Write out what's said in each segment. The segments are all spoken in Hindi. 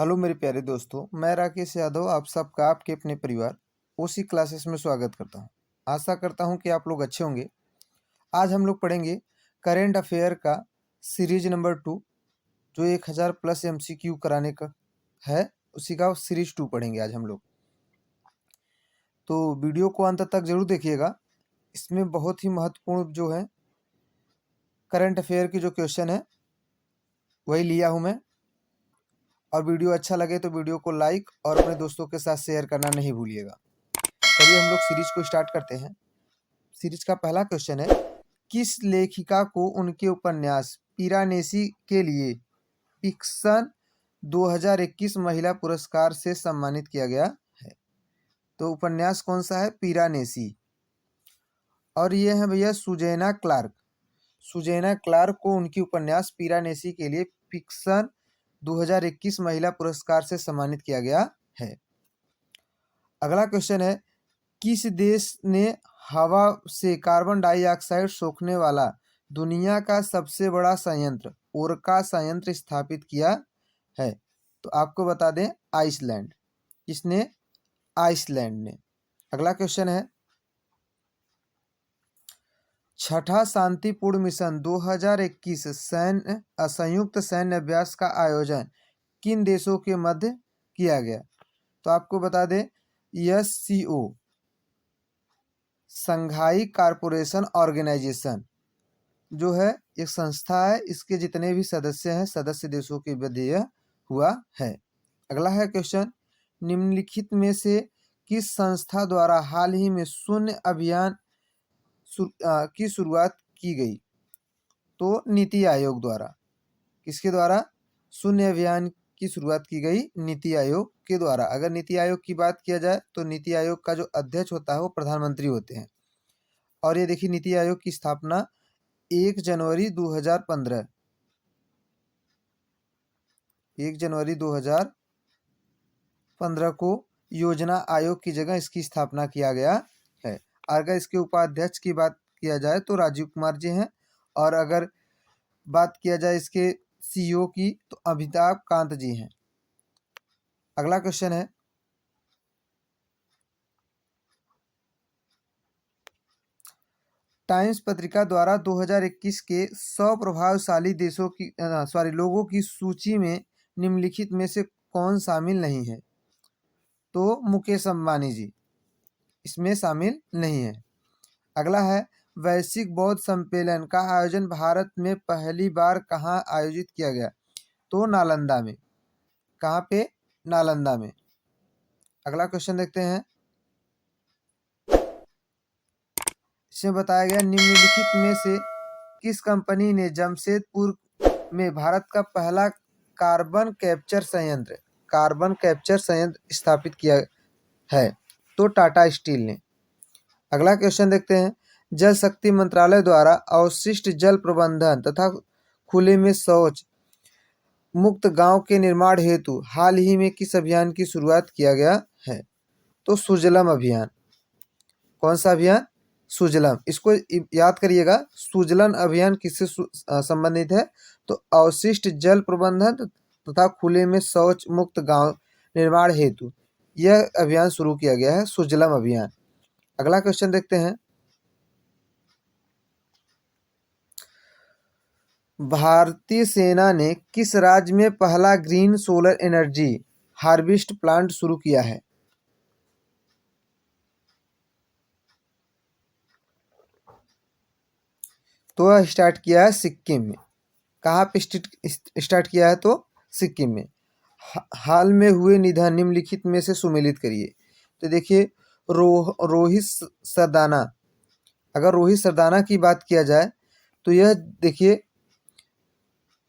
हेलो मेरे प्यारे दोस्तों, मैं राकेश यादव आप सबका आपके अपने परिवार ओसी क्लासेस में स्वागत करता हूं। आशा करता हूं कि आप लोग अच्छे होंगे। आज हम लोग पढ़ेंगे करेंट अफेयर का सीरीज नंबर 2, जो 1000 प्लस एमसीक्यू कराने का है। उसी का सीरीज 2 पढ़ेंगे आज हम लोग। तो वीडियो को अंत तक जरूर देखिएगा। इसमें बहुत ही महत्वपूर्ण जो है करेंट अफेयर की जो क्वेश्चन है वही लिया हूँ मैं। और वीडियो अच्छा लगे तो वीडियो को लाइक और अपने दोस्तों के साथ शेयर करना नहीं भूलिएगा। चलिए हम लोग सीरीज को स्टार्ट करते हैं। सीरीज का पहला क्वेश्चन है, किस लेखिका को उनके उपन्यास पिरानेसी के लिए पिक्सन 2021 महिला पुरस्कार से सम्मानित किया गया है? तो उपन्यास कौन सा है? पिरानेसी। और ये है भैया सुजैना क्लार्क। सुजैना क्लार्क को उनकी उपन्यास पिरानेसी के लिए पिक्सन 2021 महिला पुरस्कार से सम्मानित किया गया है। अगला क्वेश्चन है, किस देश ने हवा से कार्बन डाइऑक्साइड सोखने वाला दुनिया का सबसे बड़ा संयंत्र ओरका संयंत्र स्थापित किया है? तो आपको बता दें, आइसलैंड। किसने? आइसलैंड ने। अगला क्वेश्चन है, छठा शांतिपूर्ण मिशन 2021 संयुक्त सैन्य अभ्यास का आयोजन किन देशों के मध्य किया गया? तो आपको बता दें, एससीओ संघाई कारपोरेशन ऑर्गेनाइजेशन जो है एक संस्था है। इसके जितने भी सदस्य हैं, सदस्य देशों के मध्य यह हुआ है। अगला है क्वेश्चन, निम्नलिखित में से किस संस्था द्वारा हाल ही में शून्य अभियान की शुरुआत की गई? तो नीति आयोग द्वारा। किसके द्वारा? शून्य अभियान की शुरुआत की गई नीति आयोग के द्वारा। अगर नीति आयोग की बात किया जाए तो नीति आयोग का जो अध्यक्ष होता है वो प्रधानमंत्री होते हैं। और ये देखिए, नीति आयोग की स्थापना 1 जनवरी 2015 1 जनवरी 2015 को योजना आयोग की जगह इसकी स्थापना किया गया है। अगर इसके उपाध्यक्ष की बात किया जाए तो राजीव कुमार जी हैं। और अगर बात किया जाए इसके सीईओ की तो अमिताभ कांत जी हैं। अगला क्वेश्चन है, टाइम्स पत्रिका द्वारा 2021 के 100 प्रभावशाली देशों की लोगों की सूची में निम्नलिखित में से कौन शामिल नहीं है? तो मुकेश अंबानी जी इसमें शामिल नहीं है। अगला है, वैश्विक बौद्ध सम्मेलन का आयोजन भारत में पहली बार कहाँ आयोजित किया गया? तो नालंदा में। कहाँ पे? नालंदा में। अगला क्वेश्चन देखते हैं, इसमें बताया गया, निम्नलिखित में से किस कंपनी ने जमशेदपुर में भारत का पहला कार्बन कैप्चर संयंत्र स्थापित किया है? तो टाटा स्टील ने। अगला क्वेश्चन देखते हैं, जल शक्ति मंत्रालय द्वारा अवशिष्ट जल प्रबंधन तथा खुले में शौच मुक्त गांव के निर्माण हेतु हाल ही में किस अभियान की शुरुआत किया गया है? तो सुजलम अभियान। कौन सा अभियान? सुजलम। इसको याद करिएगा, सुजलन अभियान किससे संबंधित है? तो अवशिष्ट जल प्रबंधन तथा खुले में शौच मुक्त गांव निर्माण हेतु यह अभियान शुरू किया गया है, सुजलम अभियान। अगला क्वेश्चन देखते हैं, भारतीय सेना ने किस राज्य में पहला green solar energy harvest plant शुरू किया है? तो स्टार्ट किया है सिक्किम में। कहाँ पे स्टार्ट किया है? तो सिक्किम में। हाल में हुए निधन निम्नलिखित में से सुमेलित करिए। तो देखिए, रोहित सरदाना। अगर रोहित सरदाना की बात किया जाए तो यह देखिए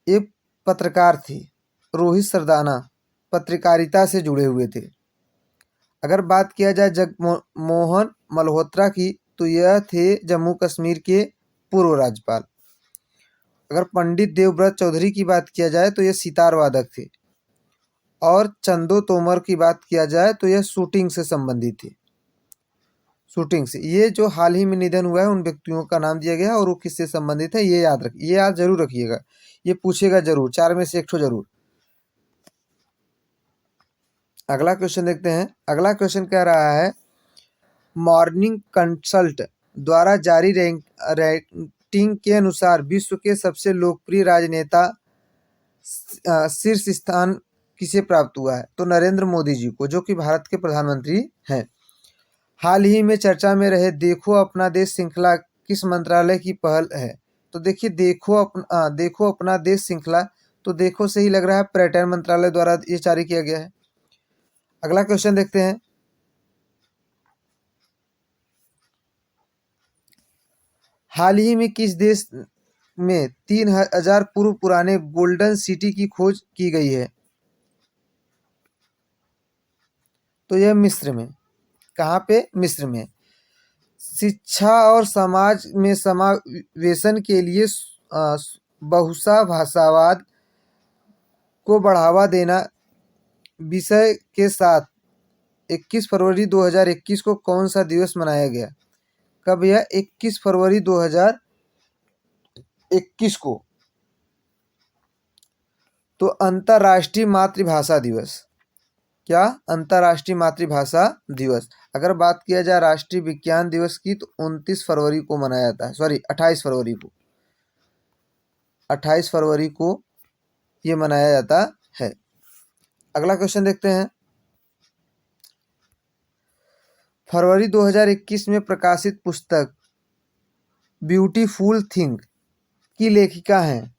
एक पत्रकार थे। रोहित सरदाना पत्रकारिता से जुड़े हुए थे। अगर बात किया जाए जगमोहन मल्होत्रा की तो यह थे जम्मू कश्मीर के पूर्व राज्यपाल। अगर पंडित देवव्रत चौधरी की बात किया जाए तो यह सितार वादक थे। और चंदो तोमर की बात किया जाए तो यह शूटिंग से संबंधित थे। शूटिंग से ये जो हाल ही में निधन हुआ है उन व्यक्तियों का नाम दिया गया है और वो किससे संबंधित है ये याद रखिए, ये याद जरूर रखिएगा। ये पूछेगा जरूर, 4 में से 1 ठो जरूर। अगला क्वेश्चन देखते हैं। अगला क्वेश्चन कह रहा है मॉर्निंग कंसल्ट द्वारा जारी रेटिंग के अनुसार विश्व के सबसे लोकप्रिय राजनेता शीर्ष स्थान किसे प्राप्त हुआ है? तो नरेंद्र मोदी जी को, जो कि भारत के प्रधानमंत्री हैं। हाल ही में चर्चा में रहे देखो अपना देश श्रृंखला किस मंत्रालय की पहल है? तो देखिए देखो अपना देश श्रृंखला, तो देखो से ही लग रहा है पर्यटन मंत्रालय द्वारा ये जारी किया गया है। अगला क्वेश्चन देखते हैं। हाल ही में किस देश में 3000 पूर्व पुराने गोल्डन सिटी की खोज की गई है? तो यह मिस्र में। कहाँ पे? मिस्र में। शिक्षा और समाज में समावेशन के लिए बहुषा भाषावाद को बढ़ावा देना विषय के साथ 21 फरवरी 2021 को कौन सा दिवस मनाया गया? कब यह? 21 फरवरी 2021 को। तो अंतर्राष्ट्रीय मातृभाषा दिवस। क्या? अंतर्राष्ट्रीय मातृभाषा दिवस। अगर बात किया जाए राष्ट्रीय विज्ञान दिवस की, तो 29 फरवरी को मनाया जाता है, सॉरी 28 फरवरी को। 28 फरवरी को ये मनाया जाता है। अगला क्वेश्चन देखते हैं। फरवरी 2021 में प्रकाशित पुस्तक ब्यूटीफुल थिंग की लेखिका हैं?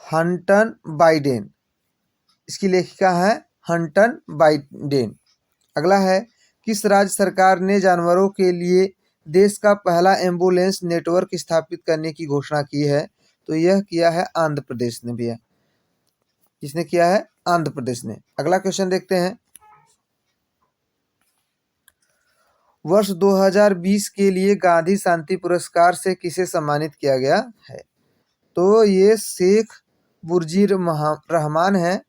हंटन बाइडेन। इसकी लेखिका है हंटन बाइडेन। अगला है किस राज्य सरकार ने जानवरों के लिए देश का पहला एम्बुलेंस नेटवर्क स्थापित करने की घोषणा की है? तो यह किया है आंध्र प्रदेश ने भी है। किसने किया है? आंध्र प्रदेश ने। अगला क्वेश्चन देखते हैं। वर्ष 2020 के लिए गांधी शांति पुरस्कार से किसे सम्मानित किया गया है? तो ये शेख मुजीबुर रहमान है,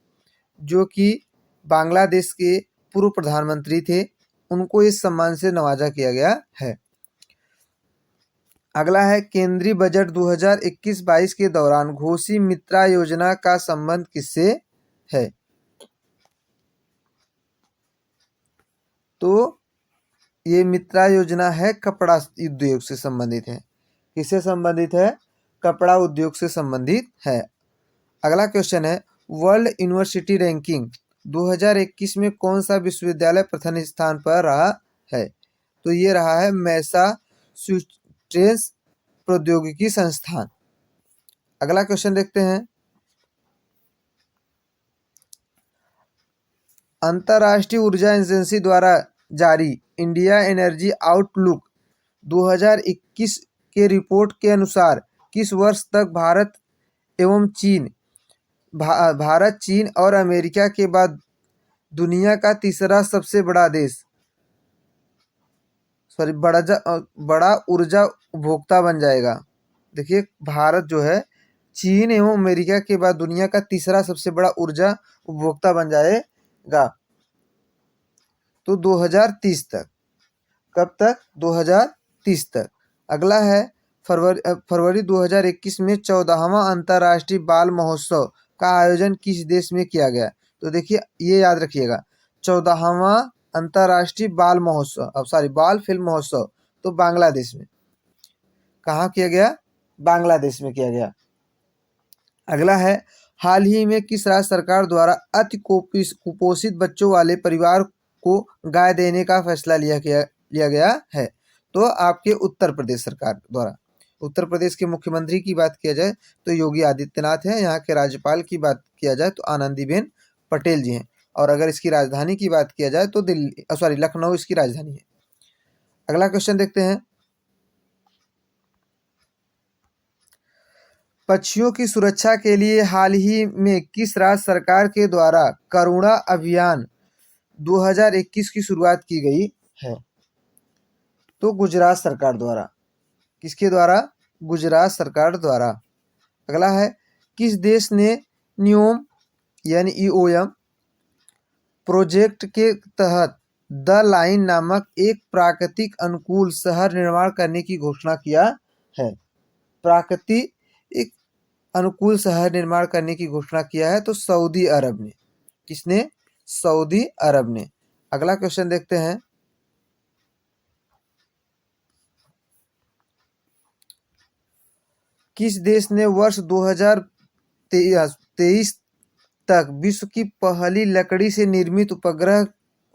जो कि बांग्लादेश के पूर्व प्रधानमंत्री थे। उनको इस सम्मान से नवाजा किया गया है। अगला है केंद्रीय बजट 2021-22 के दौरान घोषित मित्रा योजना का संबंध किससे है? तो ये मित्रा योजना है कपड़ा उद्योग से संबंधित है। किससे संबंधित है? कपड़ा उद्योग से संबंधित है। अगला क्वेश्चन है वर्ल्ड यूनिवर्सिटी रैंकिंग 2021 में कौन सा विश्वविद्यालय प्रथम स्थान पर रहा है? तो ये रहा है मैसाचुसेट्स प्रौद्योगिकी संस्थान। अगला क्वेश्चन देखते हैं। अंतर्राष्ट्रीय ऊर्जा एजेंसी द्वारा जारी इंडिया एनर्जी आउटलुक 2021 के रिपोर्ट के अनुसार किस वर्ष तक भारत चीन और अमेरिका के बाद दुनिया का तीसरा सबसे बड़ा देश, बड़ा ऊर्जा उपभोक्ता बन जाएगा। देखिए भारत जो है चीन एवं अमेरिका के बाद दुनिया का तीसरा सबसे बड़ा ऊर्जा उपभोक्ता बन जाएगा। तो 2030 तक। कब तक? 2030 तक। अगला है फरवरी 2021 में 14वां अंतर्राष्ट्रीय बाल महोत्सव का आयोजन किस देश में किया गया? तो देखिए ये याद रखिएगा 14वां अंतर्राष्ट्रीय बाल फिल्म महोत्सव तो बांग्लादेश में। कहाँ किया गया? बांग्लादेश में किया गया। अगला है हाल ही में किस राज्य सरकार द्वारा अति कुपोषित बच्चों वाले परिवार को गाय देने का फैसला लिया गया है? तो आपके उत्तर प्रदेश सरकार द्वारा। उत्तर प्रदेश के मुख्यमंत्री की बात किया जाए तो योगी आदित्यनाथ है। यहाँ के राज्यपाल की बात किया जाए तो आनंदीबेन पटेल जी हैं। और अगर इसकी राजधानी की बात किया जाए तो लखनऊ इसकी राजधानी है। अगला क्वेश्चन देखते हैं। पक्षियों की सुरक्षा के लिए हाल ही में किस राज्य सरकार के द्वारा करुणा अभियान 2021 की शुरुआत की गई है? तो गुजरात सरकार द्वारा। किसके द्वारा? गुजरात सरकार द्वारा। अगला है किस देश ने न्योम यानी ईओएम प्रोजेक्ट के तहत द लाइन नामक एक प्राकृतिक अनुकूल शहर निर्माण करने की घोषणा किया है? प्राकृतिक अनुकूल शहर निर्माण करने की घोषणा किया है? तो सऊदी अरब ने। किसने? सऊदी अरब ने। अगला क्वेश्चन देखते हैं। किस देश ने वर्ष 2023 तक विश्व की पहली लकड़ी से निर्मित उपग्रह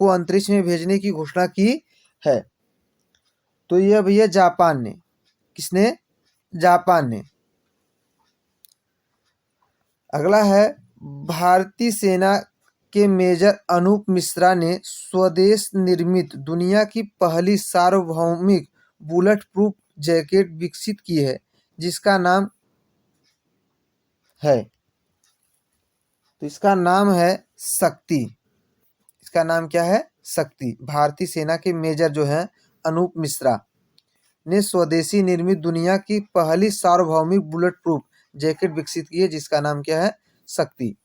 को अंतरिक्ष में भेजने की घोषणा की है? तो यह भैया जापान ने। किसने? जापान ने। अगला है, भारतीय सेना के मेजर अनूप मिश्रा ने स्वदेश निर्मित दुनिया की पहली सार्वभौमिक बुलेट प्रूफ जैकेट विकसित की है, जिसका नाम है, तो इसका नाम है शक्ति। इसका नाम क्या है? शक्ति। भारतीय सेना के मेजर जो है अनूप मिश्रा ने स्वदेशी निर्मित दुनिया की पहली सार्वभौमिक बुलेट प्रूफ जैकेट विकसित की है, जिसका नाम क्या है? शक्ति।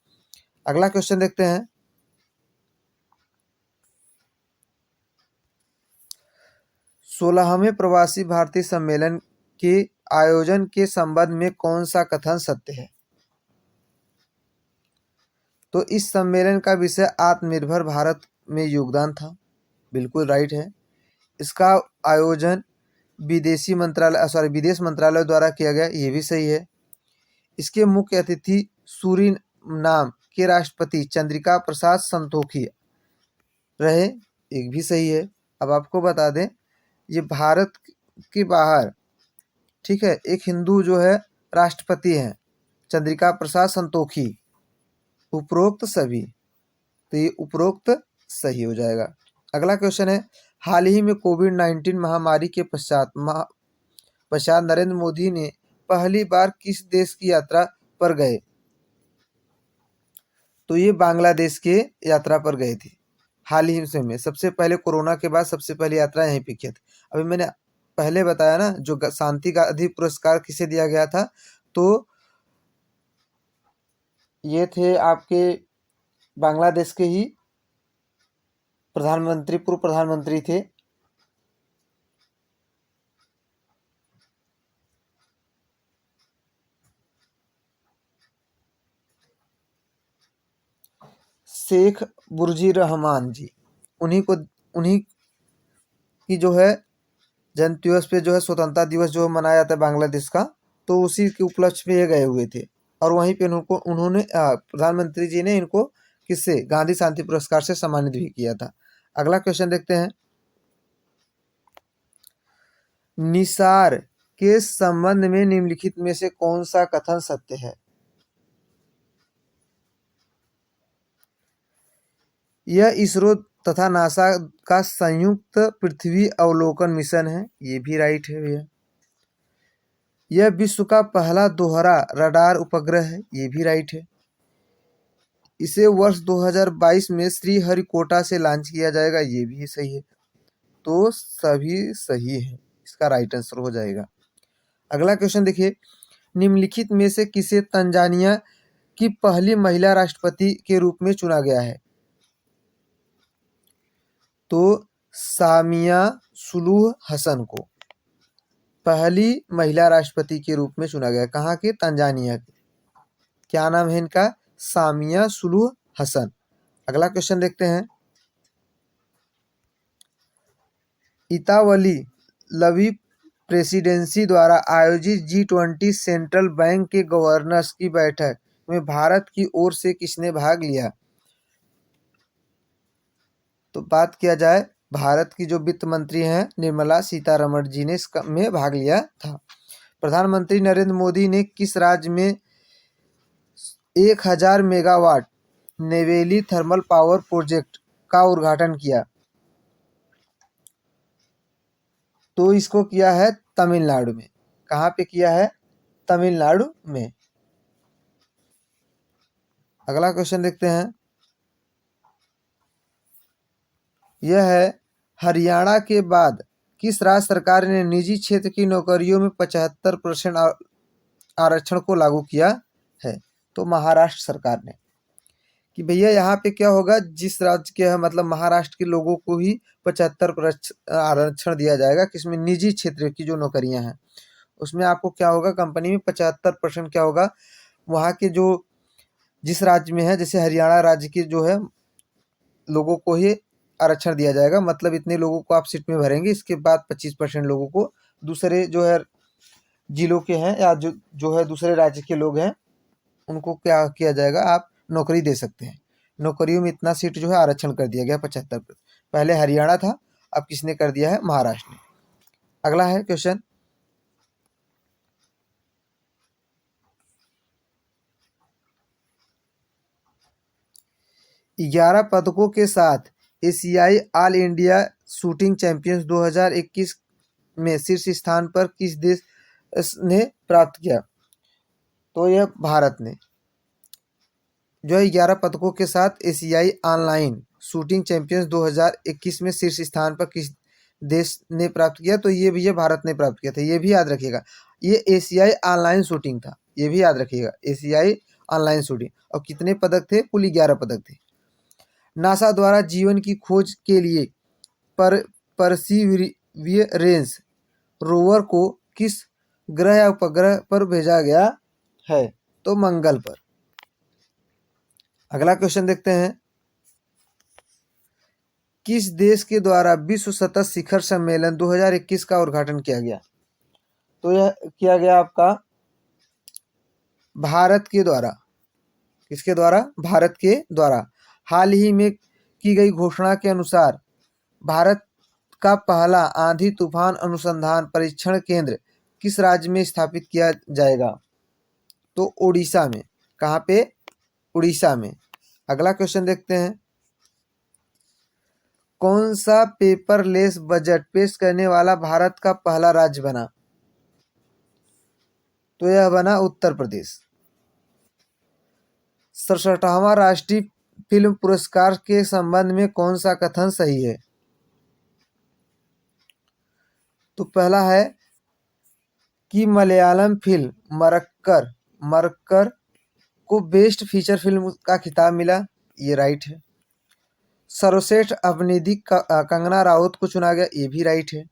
अगला क्वेश्चन देखते हैं। 16वें प्रवासी भारतीय सम्मेलन के आयोजन के संबंध में कौन सा कथन सत्य है? तो इस सम्मेलन का विषय आत्मनिर्भर भारत में योगदान था। बिल्कुल राइट है। इसका आयोजन विदेश मंत्रालय द्वारा किया गया, ये भी सही है। इसके मुख्य अतिथि सूरीनाम के राष्ट्रपति चंद्रिका प्रसाद संतोखी रहे, एक भी सही है। अब आपको बता दें, ये भारत के बाहर, ठीक है, एक हिंदू जो है राष्ट्रपति हैं, चंद्रिका प्रसाद संतोखी। उपरोक्त सभी, तो ये उपरोक्त सही हो जाएगा। अगला क्वेश्चन है, हाल ही में कोविड-19 महामारी के पश्चात नरेंद्र मोदी ने पहली बार किस देश की यात्रा पर गए? तो ये बांग्लादेश के यात्रा पर गए थे हाल ही में। सबसे पहले कोरोना के बाद सबसे पहली यात्रा यहीं पे किया था। अभी मैंने पहले बताया ना, जो शांति का अधिक पुरस्कार किसे दिया गया था, तो ये थे आपके बांग्लादेश के ही प्रधानमंत्री, पूर्व प्रधानमंत्री थे। शेख बुर्जी रहमान जी। उन्हीं की जो है जयंती दिवस पे जो है स्वतंत्रता दिवस जो मनाया जाता है बांग्लादेश का, तो उसी के उपलक्ष्य में ये गए हुए थे। और वहीं पे उन्होंने प्रधानमंत्री जी ने इनको किससे? गांधी शांति पुरस्कार से सम्मानित भी किया था। अगला क्वेश्चन देखते हैं। निसार के संबंध में निम्नलिखित में से कौन सा कथन सत्य है? यह इसरो तथा नासा का संयुक्त पृथ्वी अवलोकन मिशन है, ये भी राइट है भैया। यह विश्व का पहला दोहरा रडार उपग्रह है, ये भी राइट है। इसे वर्ष 2022 में श्रीहरिकोटा से लॉन्च किया जाएगा, ये भी सही है। तो सभी सही है, इसका राइट आंसर हो जाएगा। अगला क्वेश्चन देखिए, निम्नलिखित में से किसे तंजानिया की पहली महिला राष्ट्रपति के रूप में चुना गया है? तो सामिया सुलूह हसन को पहली महिला राष्ट्रपति के रूप में चुना गया। कहाँ के? तंजानिया के। क्या नाम है इनका? सामिया सुलूह हसन। अगला क्वेश्चन देखते हैं। इतावली लवी प्रेसिडेंसी द्वारा आयोजित G20 सेंट्रल बैंक के गवर्नर्स की बैठक में भारत की ओर से किसने भाग लिया? तो बात किया जाए, भारत की जो वित्त मंत्री हैं निर्मला सीतारमण जी ने में भाग लिया था। प्रधानमंत्री नरेंद्र मोदी ने किस राज्य में 1000 megawatt Neyveli thermal power project का उद्घाटन किया? तो इसको किया है तमिलनाडु में। कहाँ पे किया है? तमिलनाडु में। अगला क्वेश्चन देखते हैं। यह है, हरियाणा के बाद किस राज्य सरकार ने निजी क्षेत्र की नौकरियों में 75% आरक्षण को लागू किया है? तो महाराष्ट्र सरकार ने। कि भैया यहाँ पे क्या होगा, जिस राज्य के है, मतलब महाराष्ट्र के लोगों को ही 75% आरक्षण दिया जाएगा। किसमें? निजी क्षेत्र की जो नौकरियां हैं उसमें आपको क्या होगा, कंपनी में 75% क्या होगा, वहाँ के जो जिस राज्य में है, जैसे हरियाणा राज्य के जो है लोगों को ही आरक्षण दिया जाएगा, मतलब इतने लोगों को आप सीट में भरेंगे, इसके बाद 25% लोगों को दूसरे जो है जिलों के हैं या जो है दूसरे राज्य के लोग हैं उनको क्या किया जाएगा, आप नौकरी दे सकते हैं। नौकरियों में इतना सीट जो है आरक्षण कर दिया गया 75%। पहले हरियाणा था, अब किसने कर दिया है, महाराष्ट्र ने। अगला है क्वेश्चन, 11 पदकों के साथ एशियाई ऑल इंडिया शूटिंग चैंपियंस 2021 में शीर्ष स्थान पर किस देश ने प्राप्त किया? तो यह भारत ने जो है 11 पदकों के साथ एशियाई ऑनलाइन शूटिंग चैंपियंस 2021 में शीर्ष स्थान पर किस देश ने प्राप्त किया? तो ये भी ये भारत ने प्राप्त किया था, ये भी याद रखिएगा। ये एशियाई ऑनलाइन शूटिंग था, ये भी याद रखिएगा, एशियाई ऑनलाइन शूटिंग। और कितने पदक थे? कुल 11 पदक थे। नासा द्वारा जीवन की खोज के लिए परसीवियरेंस रोवर को किस ग्रह या उपग्रह पर भेजा गया है? तो मंगल पर। अगला क्वेश्चन देखते हैं, किस देश के द्वारा विश्व सतत शिखर सम्मेलन 2021 का उद्घाटन किया गया? तो यह किया गया आपका भारत के द्वारा। किसके द्वारा? भारत के द्वारा। हाल ही में की गई घोषणा के अनुसार भारत का पहला आंधी तूफान अनुसंधान परीक्षण केंद्र किस राज्य में स्थापित किया जाएगा? तो उड़ीसा में। कहाँ पे? उड़ीसा में। अगला क्वेश्चन देखते हैं, कौन सा पेपरलेस बजट पेश करने वाला भारत का पहला राज्य बना? तो यह बना उत्तर प्रदेश। 67वां राष्ट्रीय फिल्म पुरस्कार के संबंध में कौन सा कथन सही है? तो पहला है कि मलयालम फिल्म मरक्कर को बेस्ट फीचर फिल्म का खिताब मिला, ये राइट है। सर्वश्रेष्ठ अभिनेत्री कंगना राउत को चुना गया, ये भी राइट है।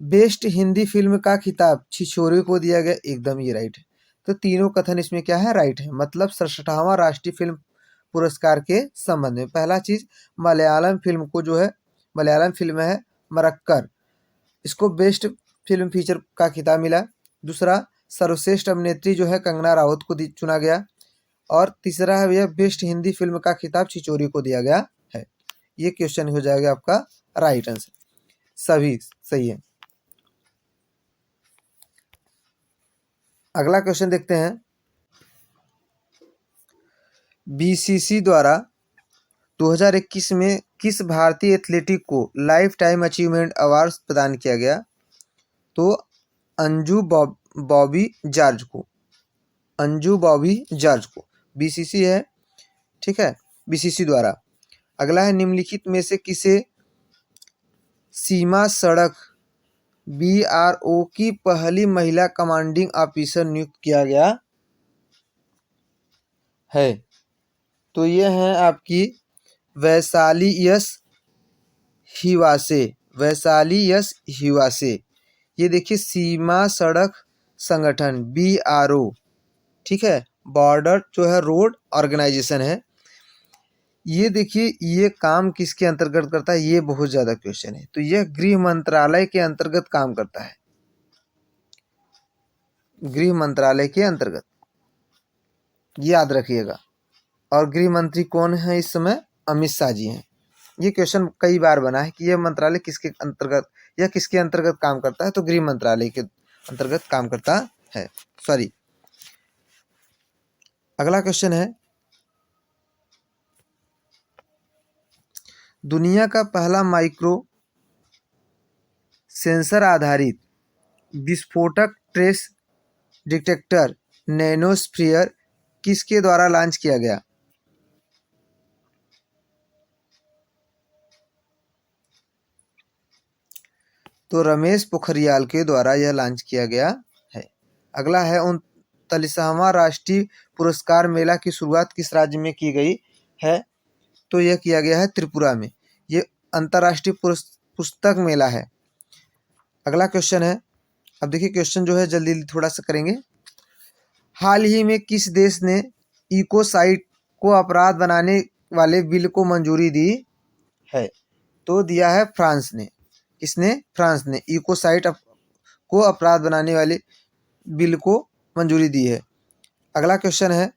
बेस्ट हिंदी फिल्म का खिताब छिछोरे को दिया गया, एकदम ये राइट है। तो तीनों कथन इसमें क्या है? राइट है। मतलब 67वां राष्ट्रीय फिल्म पुरस्कार के संबंध में पहला चीज, मलयालम फिल्म को जो है, मलयालम फिल्म है मरक्कर, इसको बेस्ट फिल्म फीचर का खिताब मिला। दूसरा, सर्वश्रेष्ठ अभिनेत्री जो है कंगना राउत को चुना गया। और तीसरा है भैया बेस्ट हिंदी फिल्म का खिताब छिचोरी को दिया गया है। ये क्वेश्चन हो जाएगा आपका राइट आंसर, सभी सही है। अगला क्वेश्चन देखते हैं, बीसीसी द्वारा 2021 में किस भारतीय एथलेटिक को लाइफ टाइम अचीवमेंट अवार्ड प्रदान किया गया? तो अंजू बॉबी जॉर्ज को। अंजू बॉबी जॉर्ज को बीसीसी है, ठीक है, बीसीसी द्वारा। अगला है, निम्नलिखित में से किसे सीमा सड़क बीआरओ की पहली महिला कमांडिंग ऑफिसर नियुक्त किया गया है? तो ये है आपकी वैशाली यस हिवासे। वैशाली यस हिवासे। ये देखिए सीमा सड़क संगठन बीआरओ, ठीक है, बॉर्डर जो है रोड ऑर्गेनाइजेशन है। ये देखिए ये काम किसके अंतर्गत करता है? ये बहुत ज्यादा क्वेश्चन है। तो यह गृह मंत्रालय के अंतर्गत काम करता है, गृह मंत्रालय के अंतर्गत, याद रखिएगा। और गृह मंत्री कौन है इस समय? अमित शाह जी हैं। ये क्वेश्चन कई बार बना है कि यह मंत्रालय किसके अंतर्गत या किसके अंतर्गत काम करता है? तो गृह मंत्रालय के अंतर्गत काम करता है, सॉरी। अगला क्वेश्चन है, दुनिया का पहला माइक्रो सेंसर आधारित विस्फोटक ट्रेस डिटेक्टर नैनोस्फीयर किसके द्वारा लॉन्च किया गया? तो रमेश पोखरियाल के द्वारा यह लॉन्च किया गया है। अगला है, 39वां राष्ट्रीय पुरस्कार मेला की शुरुआत किस राज्य में की गई है? तो यह किया गया है त्रिपुरा में। ये अंतर्राष्ट्रीय पुस्तक मेला है। अगला क्वेश्चन है, अब देखिए क्वेश्चन जो है जल्दी थोड़ा सा करेंगे। हाल ही में किस देश ने इकोसाइट को अपराध बनाने वाले बिल को मंजूरी दी है? तो दिया है फ्रांस ने। किसने? फ्रांस ने इकोसाइट को अपराध बनाने वाले बिल को मंजूरी दी है। अगला क्वेश्चन है,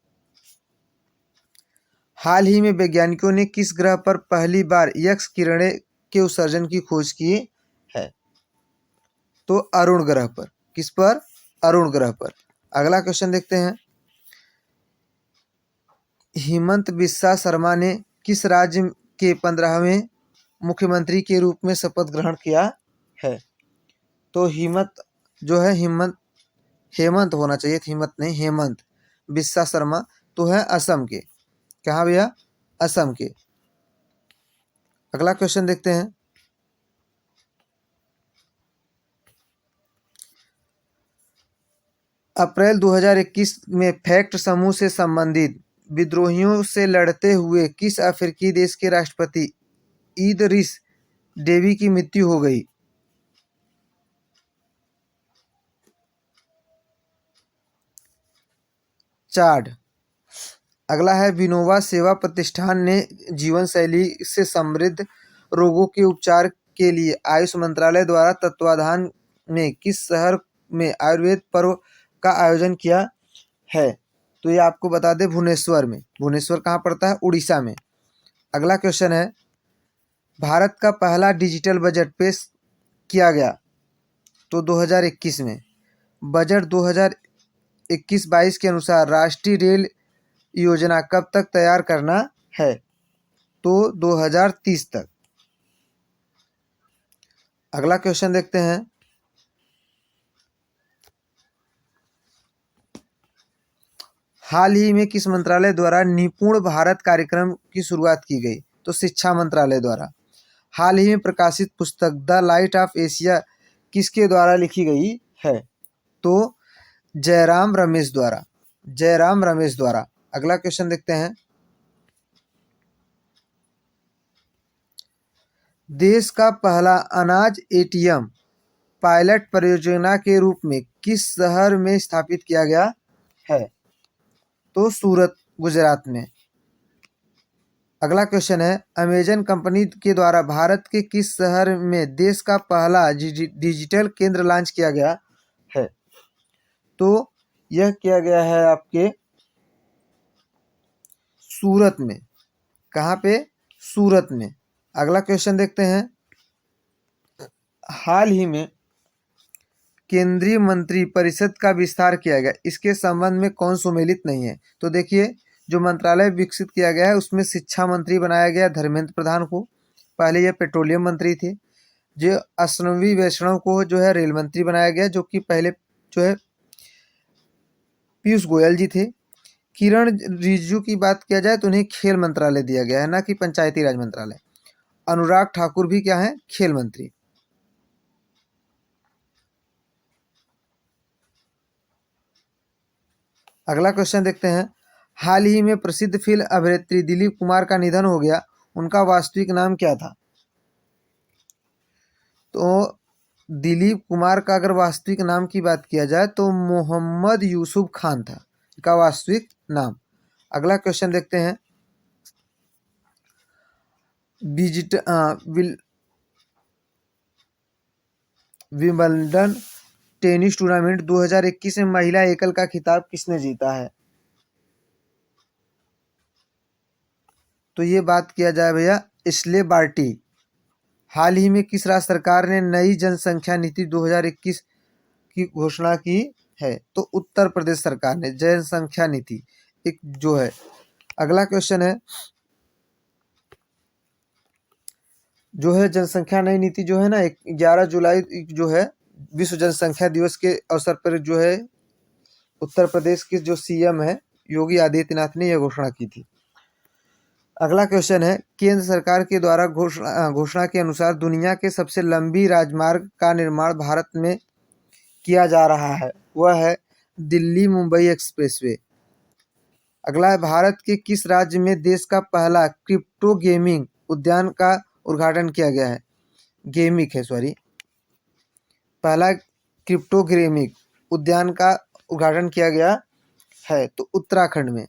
हाल ही में वैज्ञानिकों ने किस ग्रह पर पहली बार एक्स किरणें के उत्सर्जन की खोज की है? तो अरुण ग्रह पर। किस पर? अरुण ग्रह पर। अगला क्वेश्चन देखते हैं, हिमंत बिस्वा शर्मा ने किस राज्य के 15वें मुख्यमंत्री के रूप में शपथ ग्रहण किया है? तो हिमंत जो है हेमंत होना चाहिए, हिमंत नहीं, हेमंत बिस्वा शर्मा तो है असम के। कहाँ भैया? असम के। अगला क्वेश्चन देखते हैं, अप्रैल 2021 में फैक्ट समूह से संबंधित विद्रोहियों से लड़ते हुए किस अफ्रीकी देश के राष्ट्रपति इदरिस डेबी की मृत्यु हो गई? चाड। अगला है, विनोवा सेवा प्रतिष्ठान ने जीवन शैली से समृद्ध रोगों के उपचार के लिए आयुष मंत्रालय द्वारा तत्वाधान में किस शहर में आयुर्वेद पर्व का आयोजन किया है? तो ये आपको बता दें, भुवनेश्वर में। भुवनेश्वर कहाँ पड़ता है? उड़ीसा में। अगला क्वेश्चन है, भारत का पहला डिजिटल बजट पेश किया गया तो 2021 में। बजट 2021-22 के अनुसार राष्ट्रीय रेल योजना कब तक तैयार करना है? तो 2030 तक। अगला क्वेश्चन देखते हैं, हाल ही में किस मंत्रालय द्वारा निपुण भारत कार्यक्रम की शुरुआत की गई? तो शिक्षा मंत्रालय द्वारा। हाल ही में प्रकाशित पुस्तक द लाइट ऑफ एशिया किसके द्वारा लिखी गई है? तो जयराम रमेश द्वारा। जयराम रमेश द्वारा। अगला क्वेश्चन देखते हैं, देश का पहला अनाज एटीएम पायलट परियोजना के रूप में किस शहर में स्थापित किया गया है? तो सूरत, गुजरात में। अगला क्वेश्चन है, अमेजन कंपनी के द्वारा भारत के किस शहर में देश का पहला डिजिटल केंद्र लॉन्च किया गया है? तो यह किया गया है आपके सूरत में। कहाँ पे? सूरत में। अगला क्वेश्चन देखते हैं, हाल ही में केंद्रीय मंत्री परिषद का विस्तार किया गया, इसके संबंध में कौन सुमेलित नहीं है? तो देखिए, जो मंत्रालय विकसित किया गया है उसमें शिक्षा मंत्री बनाया गया धर्मेंद्र प्रधान को। पहले यह पेट्रोलियम मंत्री थे। जो अश्विनी वैष्णव को जो है रेल मंत्री बनाया गया, जो कि पहले जो है पीयूष गोयल जी थे। किरण रिजिजू की बात किया जाए तो उन्हें खेल मंत्रालय दिया गया है, ना कि पंचायती राज मंत्रालय। अनुराग ठाकुर भी क्या है? खेल मंत्री। अगला क्वेश्चन देखते हैं, हाल ही में प्रसिद्ध फिल्म अभिनेत्री दिलीप कुमार का निधन हो गया, उनका वास्तविक नाम क्या था? तो दिलीप कुमार का अगर वास्तविक नाम की बात किया जाए तो मोहम्मद यूसुफ खान था का वास्तविक नाम। अगला क्वेश्चन देखते हैं, विंबलडन टेनिस टूर्नामेंट 2021 में महिला एकल का खिताब किसने जीता है? तो ये बात किया जाए भैया, एश्ले बार्टी। हाल ही में किस राज्य सरकार ने नई जनसंख्या नीति 2021 की घोषणा की है? तो उत्तर प्रदेश सरकार ने जनसंख्या नीति एक जो है। अगला क्वेश्चन है, जो है जनसंख्या नई नीति जो है ना, 11 जुलाई जो है विश्व जनसंख्या दिवस के अवसर पर जो है उत्तर प्रदेश के जो सीएम है योगी आदित्यनाथ ने यह घोषणा की थी। अगला क्वेश्चन है, केंद्र सरकार के द्वारा घोषणा के अनुसार दुनिया के सबसे लंबी राजमार्ग का निर्माण भारत में किया जा रहा है, वह है दिल्ली मुंबई एक्सप्रेसवे। अगला है, भारत के किस राज्य में देश का पहला क्रिप्टो गेमिंग उद्यान का उद्घाटन किया गया है? गेमिक है, सॉरी, पहला क्रिप्टो गेमिंग उद्यान का उद्घाटन किया गया है? तो उत्तराखंड में।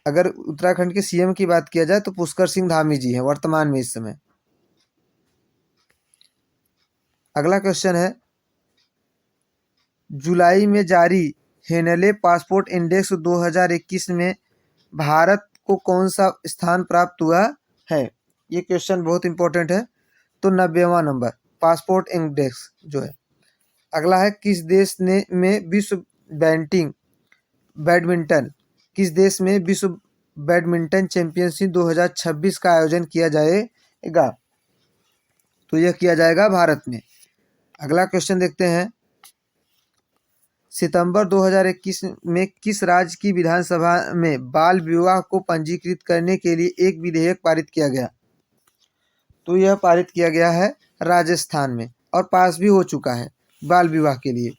अगर उत्तराखंड के सीएम की बात किया जाए तो पुष्कर सिंह धामी जी हैं वर्तमान में इस समय। अगला क्वेश्चन है, जुलाई में जारी हेनले पासपोर्ट इंडेक्स 2021 में भारत को कौन सा स्थान प्राप्त हुआ है? ये क्वेश्चन बहुत इंपॉर्टेंट है। तो 90वां नंबर पासपोर्ट इंडेक्स जो है। अगला है, किस देश ने में विश्व बैडमिंटन किस देश में विश्व बैडमिंटन चैंपियनशिप 2026 का आयोजन किया जाएगा? तो यह किया जाएगा भारत में। अगला क्वेश्चन देखते हैं, सितंबर 2021 में किस राज्य की विधानसभा में बाल विवाह को पंजीकृत करने के लिए एक विधेयक पारित किया गया? तो यह पारित किया गया है राजस्थान में और पास भी हो चुका है बाल विवाह के लिए।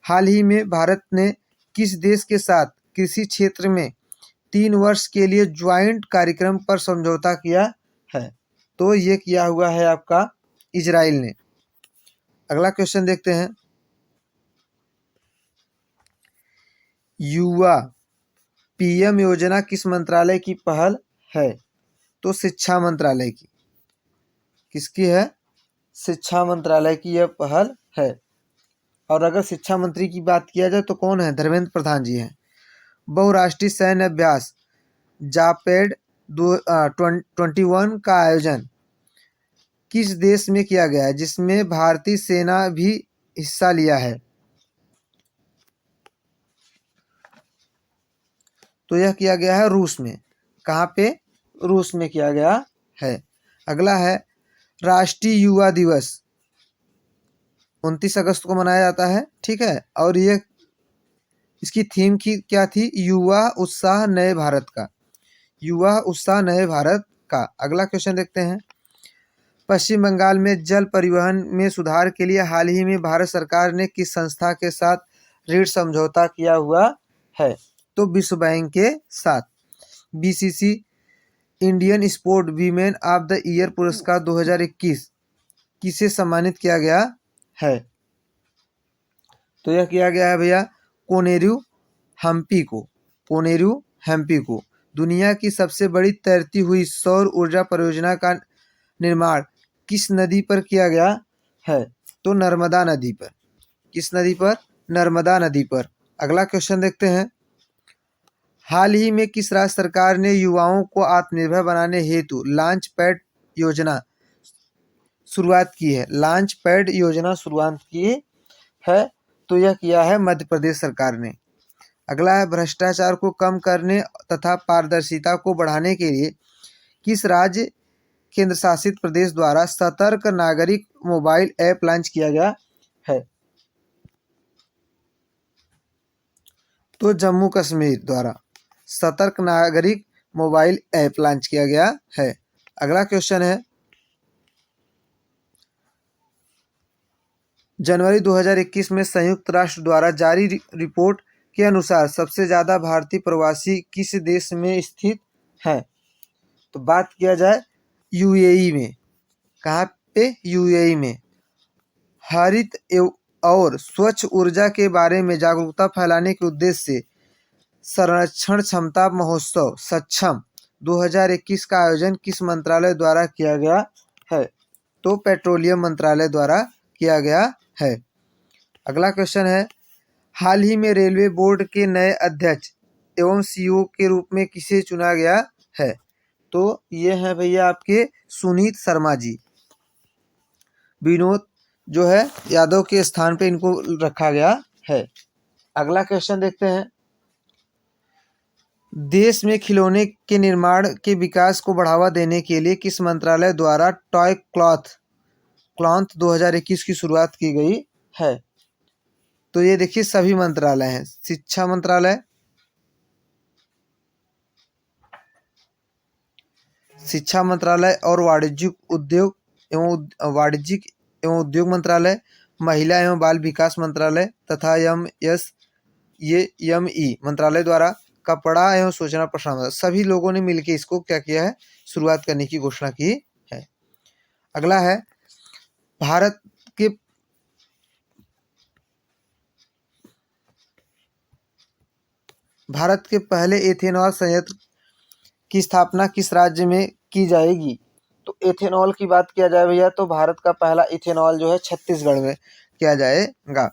हाल ही में भारत ने किस देश के साथ कृषि क्षेत्र में 3 वर्ष के लिए ज्वाइंट कार्यक्रम पर समझौता किया है? तो ये किया हुआ है आपका इजराइल ने। अगला क्वेश्चन देखते हैं, युवा पीएम योजना किस मंत्रालय की पहल है? तो शिक्षा मंत्रालय की। किसकी है? शिक्षा मंत्रालय की यह पहल है। और अगर शिक्षा मंत्री की बात किया जाए तो कौन है? धर्मेंद्र प्रधान जी हैं। बहुराष्ट्रीय सैन्य अभ्यास जापेड 21 का आयोजन किस देश में किया गया है जिसमें भारतीय सेना भी हिस्सा लिया है? तो यह किया गया है रूस में। कहाँ पे? रूस में किया गया है। अगला है, राष्ट्रीय युवा दिवस 29 अगस्त को मनाया जाता है, ठीक है। और ये इसकी थीम की क्या थी? युवा उत्साह नए भारत का। युवा उत्साह नए भारत का। अगला क्वेश्चन देखते हैं, पश्चिम बंगाल में जल परिवहन में सुधार के लिए हाल ही में भारत सरकार ने किस संस्था के साथ ऋण समझौता किया हुआ है? तो विश्व बैंक के साथ। BCC Indian sport women of the year पुरस्कार 2021 किसे सम्मानित किया गया है? तो यह किया गया है भैया कोनेरू हम्पी को। कोनेरू हम्पी को। दुनिया की सबसे बड़ी तैरती हुई सौर ऊर्जा परियोजना का निर्माण किस नदी पर किया गया है? तो नर्मदा नदी पर। किस नदी पर? नर्मदा नदी पर। अगला क्वेश्चन देखते हैं, हाल ही में किस राज्य सरकार ने युवाओं को आत्मनिर्भर बनाने हेतु लॉन्च पैड योजना शुरुआत की है? लॉन्च पैड योजना शुरुआत की है। तो यह किया है मध्य प्रदेश सरकार ने। अगला है, भ्रष्टाचार को कम करने तथा पारदर्शिता को बढ़ाने के लिए किस राज्य केंद्र शासित प्रदेश द्वारा सतर्क नागरिक मोबाइल ऐप लॉन्च किया गया है? तो जम्मू कश्मीर द्वारा सतर्क नागरिक मोबाइल ऐप लॉन्च किया गया है। अगला क्वेश्चन है, जनवरी 2021 में संयुक्त राष्ट्र द्वारा जारी रिपोर्ट के अनुसार सबसे ज़्यादा भारतीय प्रवासी किस देश में स्थित हैं? तो बात किया जाए यूएई में। कहाँ पे? यूएई में। हरित और स्वच्छ ऊर्जा के बारे में जागरूकता फैलाने के उद्देश्य से संरक्षण क्षमता महोत्सव सक्षम 2021 का आयोजन किस मंत्रालय द्वारा किया गया है? तो पेट्रोलियम मंत्रालय द्वारा किया गया है। अगला क्वेश्चन है, हाल ही में रेलवे बोर्ड के नए अध्यक्ष एवं सीईओ के रूप में किसे चुना गया है? तो ये हैं भैया आपके सुनीत शर्मा जी। विनोद जो है यादव के स्थान पे इनको रखा गया है। अगला क्वेश्चन देखते हैं, देश में खिलौने के निर्माण के विकास को बढ़ावा देने के लिए किस मंत्रालय द्वारा टॉय क्लॉथ 2021 की शुरुआत की गई है? तो ये देखिए सभी मंत्रालय हैं, शिक्षा मंत्रालय, शिक्षा मंत्रालय और वाणिज्यिक एवं उद्योग मंत्रालय, महिला एवं बाल विकास मंत्रालय तथा एमएसएमई मंत्रालय द्वारा कपड़ा एवं सूचना प्रसारण सभी लोगों ने मिलकर इसको क्या किया है? शुरुआत करने की घोषणा की है। अगला है, भारत के भारत के पहले एथेनॉल संयंत्र की स्थापना किस राज्य में की जाएगी? तो एथेनॉल की बात किया जाए भैया तो भारत का पहला इथेनॉल जो है छत्तीसगढ़ में किया जाएगा।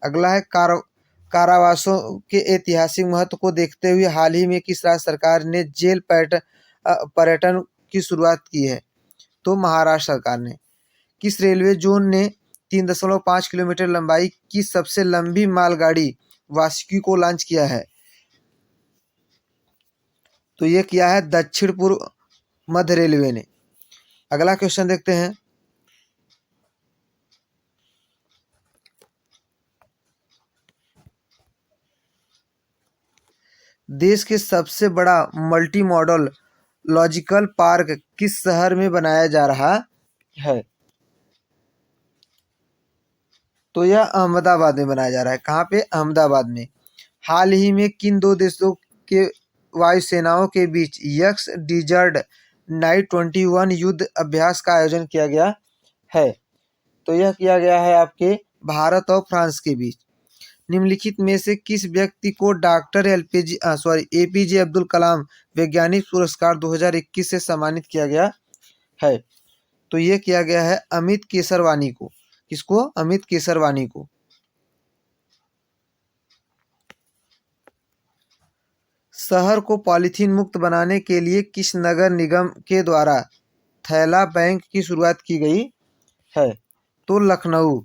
अगला है कारावासों के ऐतिहासिक महत्व को देखते हुए हाल ही में किस राज्य सरकार ने जेल पर्यटन की शुरुआत की है? तो महाराष्ट्र सरकार ने। किस रेलवे जोन ने 3.5 किलोमीटर लंबाई की सबसे लंबी मालगाड़ी वासुकी को लॉन्च किया है? तो ये किया है दक्षिण पूर्व मध्य रेलवे ने। अगला क्वेश्चन देखते हैं। देश के सबसे बड़ा मल्टी मॉडल लॉजिकल पार्क किस शहर में बनाया जा रहा है? तो यह अहमदाबाद में बनाया जा रहा है। कहाँ पे? अहमदाबाद में। हाल ही में किन दो देशों के वायुसेनाओं के बीच यक्स डिजर्ट नाइट 21 युद्ध अभ्यास का आयोजन किया गया है? तो यह किया गया है आपके भारत और फ्रांस के बीच। निम्नलिखित में से किस व्यक्ति को डॉक्टर एपीजे अब्दुल कलाम वैज्ञानिक पुरस्कार 2021 से सम्मानित किया गया है? तो ये किया गया है अमित केसरवानी को। किसको? अमित केसरवानी को। शहर को पॉलीथीन मुक्त बनाने के लिए किस नगर निगम के द्वारा थैला बैंक की शुरुआत की गई है? तो लखनऊ।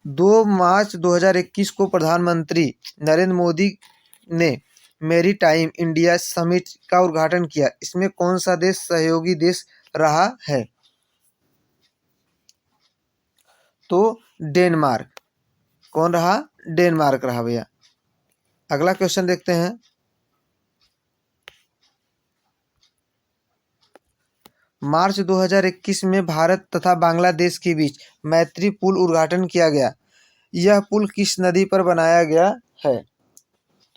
2 मार्च 2021 को प्रधानमंत्री नरेंद्र मोदी ने मैरीटाइम इंडिया समिट का उद्घाटन किया। इसमें कौन सा देश सहयोगी देश रहा है? तो डेनमार्क। कौन रहा? डेनमार्क रहा भैया। अगला क्वेश्चन देखते हैं। मार्च 2021 में भारत तथा बांग्लादेश के बीच मैत्री पुल उद्घाटन किया गया। यह पुल किस नदी पर बनाया गया है?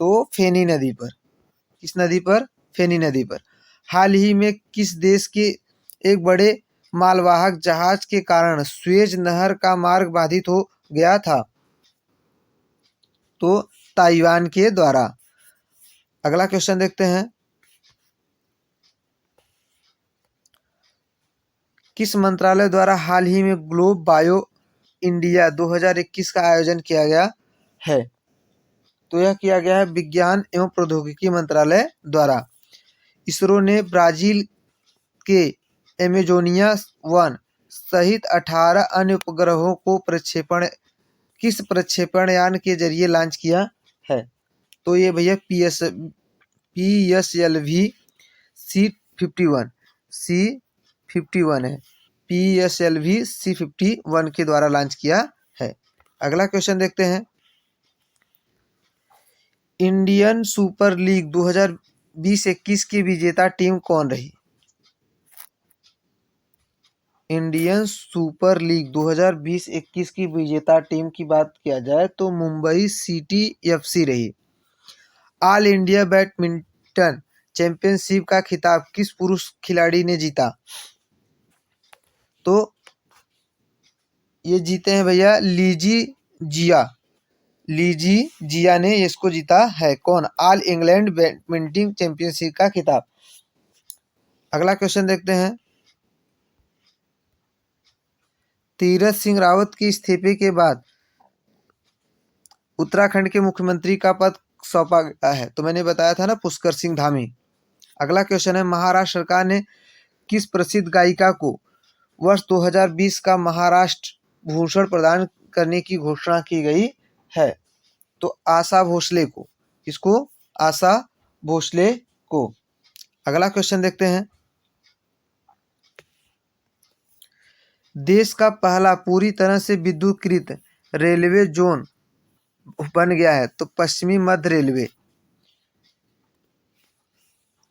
तो फेनी नदी पर। किस नदी पर? फेनी नदी पर। हाल ही में किस देश के एक बड़े मालवाहक जहाज के कारण सुएज नहर का मार्ग बाधित हो गया था? तो ताइवान के द्वारा। अगला क्वेश्चन देखते हैं। किस मंत्रालय द्वारा हाल ही में ग्लोब बायो इंडिया 2021 का आयोजन किया गया है? तो यह किया गया है विज्ञान एवं प्रौद्योगिकी मंत्रालय द्वारा। इसरो ने ब्राजील के एमेजोनिया 1 सहित 18 अन्य उपग्रहों को किस प्रक्षेपण यान के जरिए लॉन्च किया है? तो ये भैया PSLV C51 C51 है। PSLV C51 के द्वारा लॉन्च किया है। अगला क्वेश्चन देखते हैं। इंडियन सुपर लीग 2020-21 की विजेता टीम कौन रही? इंडियन सुपर लीग 2020-21 की विजेता टीम की बात किया जाए तो मुंबई सिटी FC रही। ऑल इंडिया बैडमिंटन चैंपियनशिप का खिताब किस पुरुष खिलाड़ी ने जीता? तो ये जीते हैं भैया लीजी जिया ने इसको जीता है। कौन? ऑल इंग्लैंड बैडमिंटन चैंपियनशिप का खिताब। अगला क्वेश्चन देखते हैं। तीरथ सिंह रावत के इस्तीफे के बाद उत्तराखंड के मुख्यमंत्री का पद सौंपा गया है। तो मैंने बताया था ना, पुष्कर सिंह धामी। अगला क्वेश्चन है। महाराष्ट्र सरकार ने किस प्रसिद्ध गायिका को वर्ष 2020 का महाराष्ट्र भूषण प्रदान करने की घोषणा की गई है? तो आशा भोसले को। किसको? आशा भोसले को। अगला क्वेश्चन देखते हैं। देश का पहला पूरी तरह से विद्युतीकृत रेलवे जोन बन गया है। तो पश्चिमी मध्य रेलवे।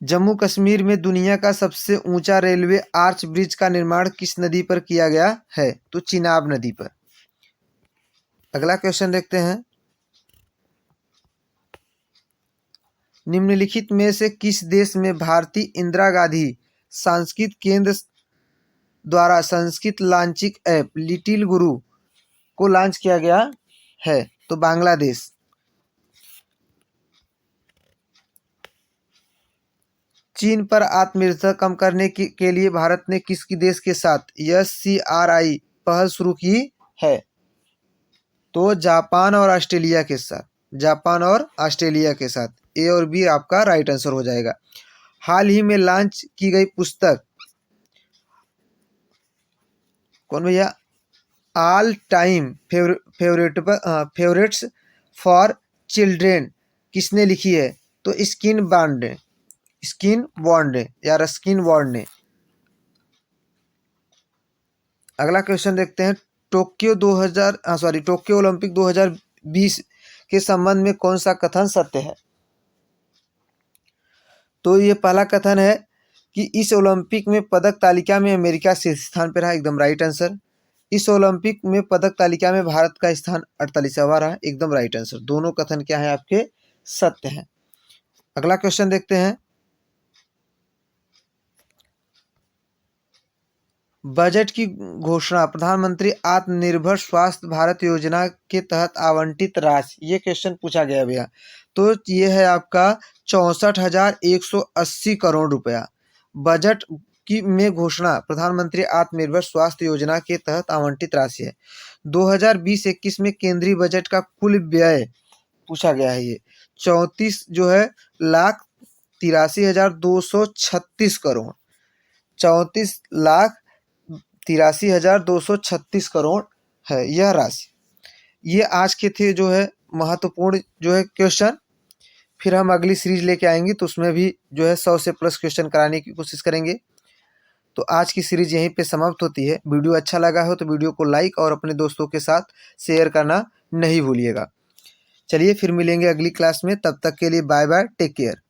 जम्मू कश्मीर में दुनिया का सबसे ऊंचा रेलवे आर्च ब्रिज का निर्माण किस नदी पर किया गया है? तो चिनाब नदी पर। अगला क्वेश्चन देखते हैं। निम्नलिखित में से किस देश में भारतीय इंदिरा गांधी सांस्कृतिक केंद्र द्वारा संस्कृत लांचिंग ऐप लिटिल गुरु को लॉन्च किया गया है? तो बांग्लादेश। चीन पर आत्मनिर्भरता कम करने के लिए भारत ने किसकी देश के साथ SCRI पहल शुरू की है? तो जापान और ऑस्ट्रेलिया के साथ, जापान और ऑस्ट्रेलिया के साथ। ए और बी आपका राइट आंसर हो जाएगा। हाल ही में लॉन्च की गई पुस्तक कौन भैया? All time favourites for children किसने लिखी है? तो स्किन बॉन्ड ने, स्किन बॉन्ड ने या रस्किन बॉन्ड ने। अगला क्वेश्चन देखते हैं। टोक्यो ओलंपिक 2020 के संबंध में कौन सा कथन सत्य है? तो ये पहला कथन है कि इस ओलंपिक में पदक तालिका में अमेरिका शीर्ष स्थान पर रहा, एकदम राइट आंसर। इस ओलंपिक में पदक तालिका में भारत का स्थान 48वां रहा, एकदम राइट आंसर। दोनों कथन क्या है आपके? सत्य हैं। अगला क्वेश्चन देखते हैं। बजट की घोषणा प्रधानमंत्री आत्मनिर्भर स्वास्थ्य भारत योजना के तहत आवंटित राशि, ये क्वेश्चन पूछा गया भैया। तो ये है आपका 64,180 करोड़ रुपया। बजट की में घोषणा प्रधानमंत्री आत्मनिर्भर स्वास्थ्य योजना के तहत आवंटित राशि है। 2020-21 में केंद्रीय बजट का कुल व्यय पूछा गया है। ये 34,83,236 करोड़, 34,83,236 करोड़ है यह राशि। ये आज के थे जो है महत्वपूर्ण जो है क्वेश्चन। फिर हम अगली सीरीज लेके आएंगे तो उसमें भी जो है 100 से प्लस क्वेश्चन कराने की कोशिश करेंगे। तो आज की सीरीज यहीं पे समाप्त होती है। वीडियो अच्छा लगा हो तो वीडियो को लाइक और अपने दोस्तों के साथ शेयर करना नहीं भूलिएगा। चलिए फिर मिलेंगे अगली क्लास में, तब तक के लिए बाय बाय, टेक केयर।